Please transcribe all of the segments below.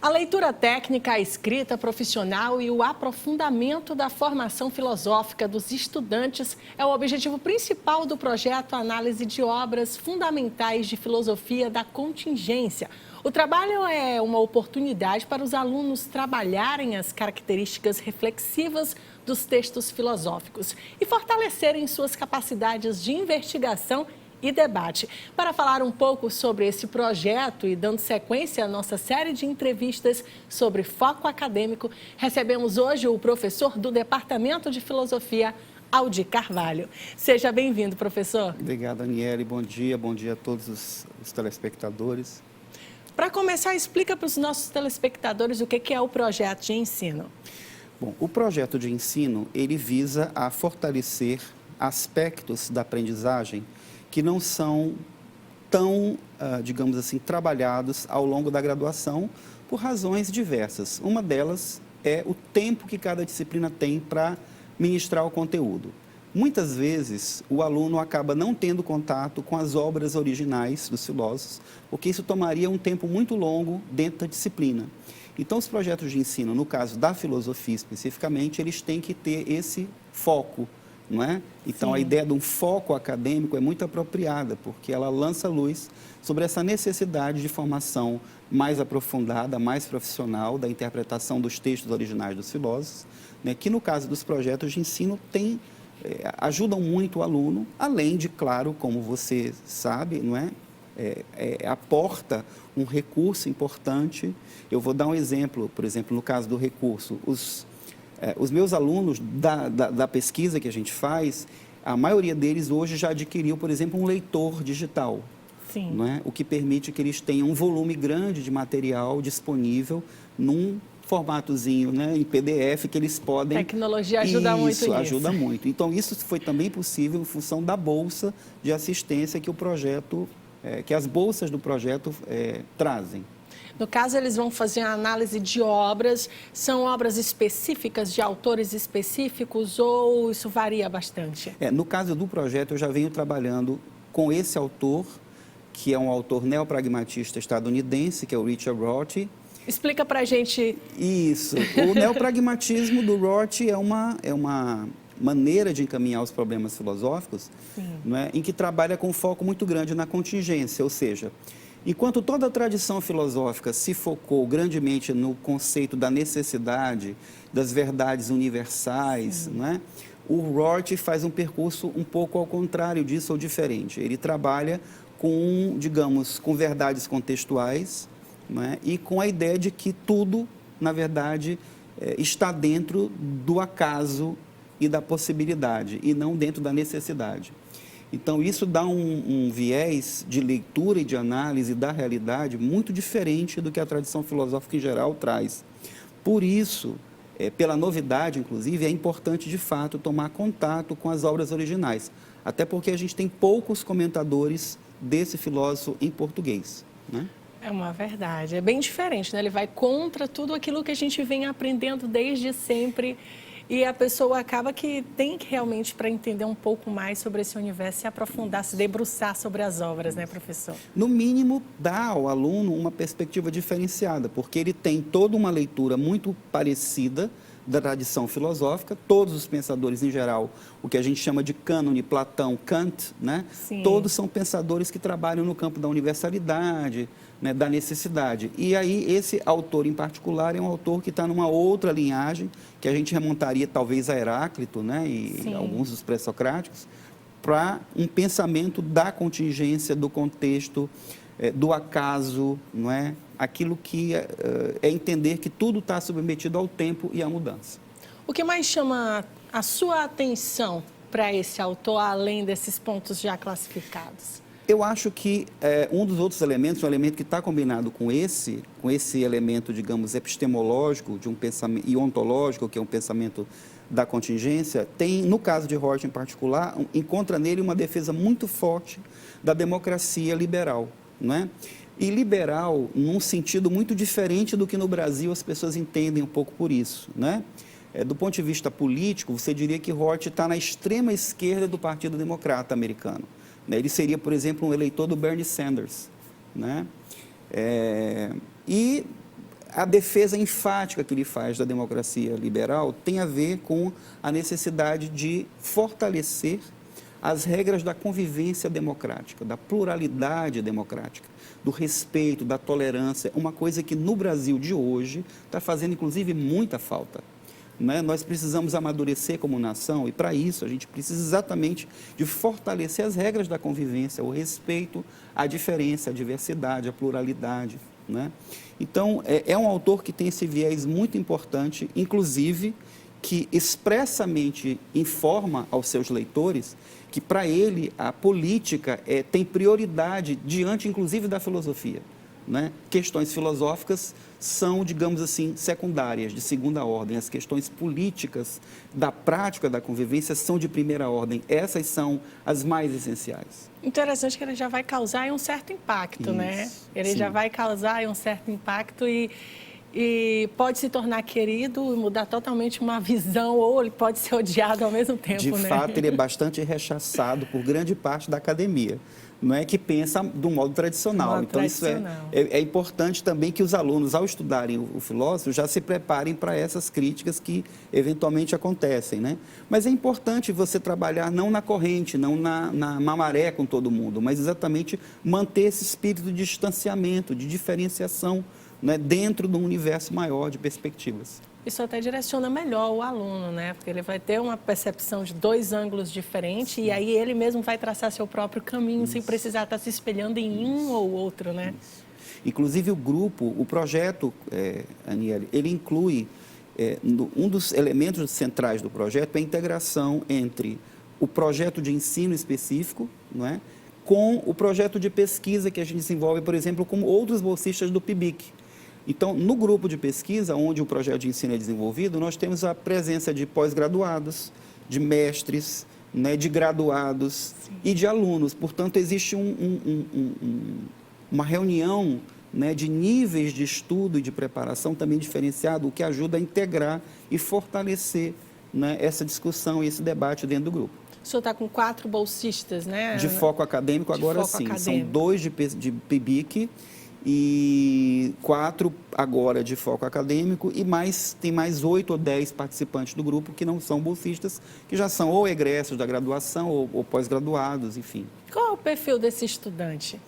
A leitura técnica, a escrita profissional e o aprofundamento da formação filosófica dos estudantes é o objetivo principal do projeto Análise de Obras Fundamentais de Filosofia da Contingência. O trabalho é uma oportunidade para os alunos trabalharem as características reflexivas dos textos filosóficos e fortalecerem suas capacidades de investigação e debate. Para falar um pouco sobre esse projeto e dando sequência à nossa série de entrevistas sobre foco acadêmico, recebemos hoje o professor do Departamento de Filosofia, Aldir Carvalho. Seja bem-vindo, professor. Obrigado, Aniele. Bom dia a todos os telespectadores. Para começar, explica para os nossos telespectadores o que é o projeto de ensino. Bom, o projeto de ensino, ele visa a fortalecer aspectos da aprendizagem que não são tão, digamos assim, trabalhados ao longo da graduação por razões diversas. Uma delas é o tempo que cada disciplina tem para ministrar o conteúdo. Muitas vezes, o aluno acaba não tendo contato com as obras originais dos filósofos, porque isso tomaria um tempo muito longo dentro da disciplina. Então, os projetos de ensino, no caso da filosofia especificamente, eles têm que ter esse foco, não é? Então, Sim. A ideia de um foco acadêmico é muito apropriada, porque ela lança luz sobre essa necessidade de formação mais aprofundada, mais profissional da interpretação dos textos originais dos filósofos, né, que no caso dos projetos de ensino ajudam muito o aluno, além de, claro, como você sabe, não é? Aporta um recurso importante. Eu vou dar um exemplo, por exemplo, no caso do recurso, os meus alunos da pesquisa que a gente faz, a maioria deles hoje já adquiriu, por exemplo, um leitor digital. Sim. Não é? O que permite que eles tenham um volume grande de material disponível num formatozinho, né, em PDF, que eles podem... Tecnologia ajuda muito nisso. Isso, ajuda muito. Então, isso foi também possível em função da bolsa de assistência que o projeto, que as bolsas do projeto trazem. No caso, eles vão fazer a análise de obras. São obras específicas, de autores específicos, ou isso varia bastante? No caso do projeto, eu já venho trabalhando com esse autor, que é um autor neopragmatista estadunidense, que é o Richard Rorty. Explica para a gente... Isso. O neopragmatismo do Rorty é uma maneira de encaminhar os problemas filosóficos, não é? Em que trabalha com um foco muito grande na contingência, ou seja, enquanto toda a tradição filosófica se focou grandemente no conceito da necessidade, das verdades universais, não é? O Rorty faz um percurso um pouco ao contrário disso ou diferente. Ele trabalha com, digamos, com verdades contextuais, não é? E com a ideia de que tudo, na verdade, está dentro do acaso e da possibilidade, e não dentro da necessidade. Então, isso dá um viés de leitura e de análise da realidade muito diferente do que a tradição filosófica em geral traz. Por isso, pela novidade, inclusive, é importante, de fato, tomar contato com as obras originais, até porque a gente tem poucos comentadores desse filósofo em português, né? É uma verdade, é bem diferente, né? Ele vai contra tudo aquilo que a gente vem aprendendo desde sempre e a pessoa acaba que tem que realmente, para entender um pouco mais sobre esse universo, se aprofundar, se debruçar sobre as obras, né, professor? No mínimo, dá ao aluno uma perspectiva diferenciada, porque ele tem toda uma leitura muito parecida da tradição filosófica, todos os pensadores em geral, o que a gente chama de cânone, Platão, Kant, né? Sim. Todos são pensadores que trabalham no campo da universalidade, né, da necessidade. E aí, esse autor em particular é um autor que está numa outra linhagem, que a gente remontaria talvez a Heráclito, né, e Sim. alguns dos pré-socráticos, para um pensamento da contingência, do contexto, do acaso, não é? Aquilo que é entender que tudo está submetido ao tempo e à mudança. O que mais chama a sua atenção para esse autor, além desses pontos já classificados? Eu acho que um dos outros elementos, um elemento que está combinado com esse elemento, digamos, epistemológico de um pensamento, e ontológico, que é um pensamento da contingência, tem, no caso de Rorty em particular, encontra nele uma defesa muito forte da democracia liberal, não é? E liberal num sentido muito diferente do que no Brasil as pessoas entendem um pouco por isso, né? Do ponto de vista político, você diria que Rorty está na extrema esquerda do Partido Democrata americano. Ele seria, por exemplo, um eleitor do Bernie Sanders, né? E a defesa enfática que ele faz da democracia liberal tem a ver com a necessidade de fortalecer as regras da convivência democrática, da pluralidade democrática, do respeito, da tolerância, uma coisa que no Brasil de hoje está fazendo, inclusive, muita falta. Né? Nós precisamos amadurecer como nação e, para isso, a gente precisa exatamente de fortalecer as regras da convivência, o respeito à diferença, à diversidade, à pluralidade. Né? Então, é um autor que tem esse viés muito importante, inclusive, que expressamente informa aos seus leitores que, para ele, a política tem prioridade diante, inclusive, da filosofia. Né? Questões filosóficas são, digamos assim, secundárias, de segunda ordem. As questões políticas da prática da convivência são de primeira ordem. Essas são as mais essenciais. Interessante que ele já vai causar um certo impacto, Isso, né? Ele sim. já vai causar um certo impacto e pode se tornar querido e mudar totalmente uma visão, ou ele pode ser odiado ao mesmo tempo, De né? fato, ele é bastante rechaçado por grande parte da academia, não é, que pensa do modo tradicional. Então, isso é importante também que os alunos, ao estudarem o filósofo, já se preparem para essas críticas que eventualmente acontecem, né? Mas é importante você trabalhar não na corrente, não na maré com todo mundo, mas exatamente manter esse espírito de distanciamento, de diferenciação, né, dentro de um universo maior de perspectivas. Isso até direciona melhor o aluno, né? Porque ele vai ter uma percepção de dois ângulos diferentes. Sim. E aí ele mesmo vai traçar seu próprio caminho, sem precisar estar se espelhando em um ou outro, né? Isso. Inclusive o projeto, Aniele, ele inclui, um dos elementos centrais do projeto é a integração entre o projeto de ensino específico, não é, com o projeto de pesquisa que a gente desenvolve, por exemplo, com outros bolsistas do PIBIC. Então, no grupo de pesquisa, onde o projeto de ensino é desenvolvido, nós temos a presença de pós-graduados, de mestres, né, de graduados. Sim. E de alunos. Portanto, existe uma reunião, né, de níveis de estudo e de preparação também diferenciado, o que ajuda a integrar e fortalecer, né, essa discussão e esse debate dentro do grupo. O senhor está com 4 bolsistas, né? De foco acadêmico, agora sim. São 2 de PIBIC e 4 agora de foco acadêmico, e tem mais 8 ou 10 participantes do grupo que não são bolsistas, que já são ou egressos da graduação ou pós-graduados, enfim. Qual é o perfil desse estudante?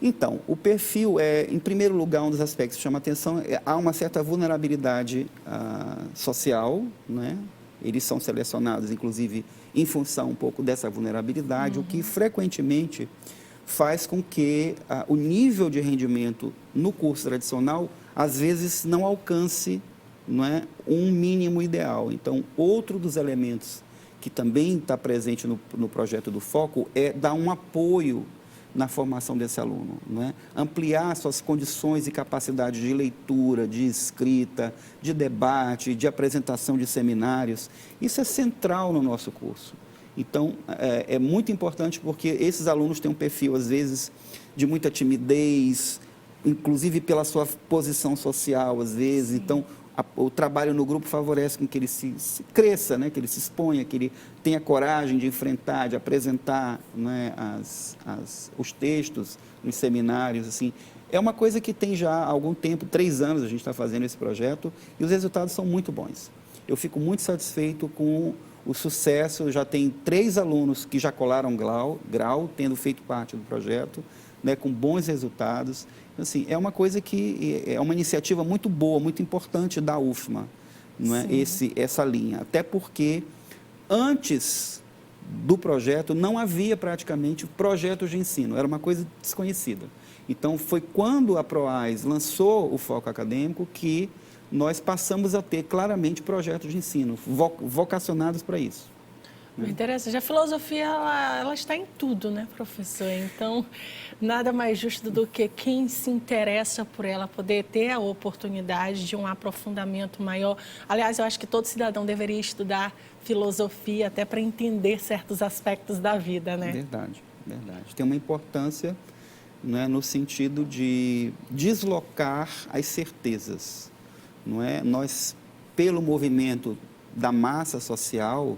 Então, o perfil em primeiro lugar, um dos aspectos que chama atenção, há uma certa vulnerabilidade social, né? Eles são selecionados, inclusive, em função um pouco dessa vulnerabilidade, o que frequentemente faz com que o nível de rendimento no curso tradicional, às vezes, não alcance, não é, um mínimo ideal. Então, outro dos elementos que também está presente no projeto do Foco é dar um apoio na formação desse aluno, não é? Ampliar suas condições e capacidades de leitura, de escrita, de debate, de apresentação de seminários. Isso é central no nosso curso. Então, é muito importante porque esses alunos têm um perfil, às vezes, de muita timidez, inclusive pela sua posição social, às vezes. Sim. Então, o trabalho no grupo favorece com que ele se cresça, né? Que ele se exponha, que ele tenha coragem de enfrentar, de apresentar, né, os textos nos seminários. Assim. É uma coisa que tem já há algum tempo, 3 anos a gente está fazendo esse projeto, e os resultados são muito bons. Eu fico muito satisfeito com o sucesso. Já tem 3 alunos que já colaram grau, tendo feito parte do projeto, né, com bons resultados. Assim, é uma coisa que é uma iniciativa muito boa, muito importante da UFMA, não é? Essa linha. Até porque, antes do projeto, não havia praticamente projetos de ensino, era uma coisa desconhecida. Então, foi quando a PROAS lançou o Foco Acadêmico que nós passamos a ter claramente projetos de ensino vocacionados para isso. Me interessa. Já a filosofia, ela está em tudo, né, professor? Então, nada mais justo do que quem se interessa por ela poder ter a oportunidade de um aprofundamento maior. Aliás, eu acho que todo cidadão deveria estudar filosofia até para entender certos aspectos da vida, né? Verdade, verdade. Tem uma importância, né, no sentido de deslocar as certezas. Não é? Nós, pelo movimento da massa social,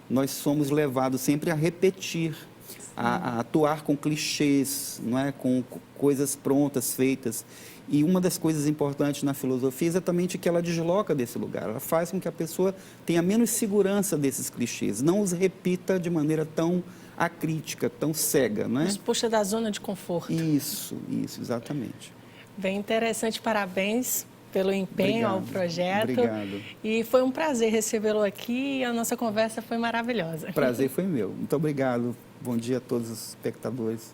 nós somos levados sempre a repetir a atuar com clichês, não é? Com coisas prontas, feitas. E uma das coisas importantes na filosofia é exatamente que ela desloca desse lugar. Ela faz com que a pessoa tenha menos segurança desses clichês, não os repita de maneira tão acrítica, tão cega, não é? Nos puxa da zona de conforto. Isso, exatamente. Bem interessante, parabéns pelo empenho ao projeto. Obrigado. E foi um prazer recebê-lo aqui e a nossa conversa foi maravilhosa. O prazer foi meu. Muito obrigado. Bom dia a todos os espectadores.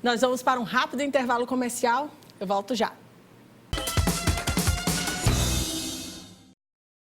Nós vamos para um rápido intervalo comercial. Eu volto já.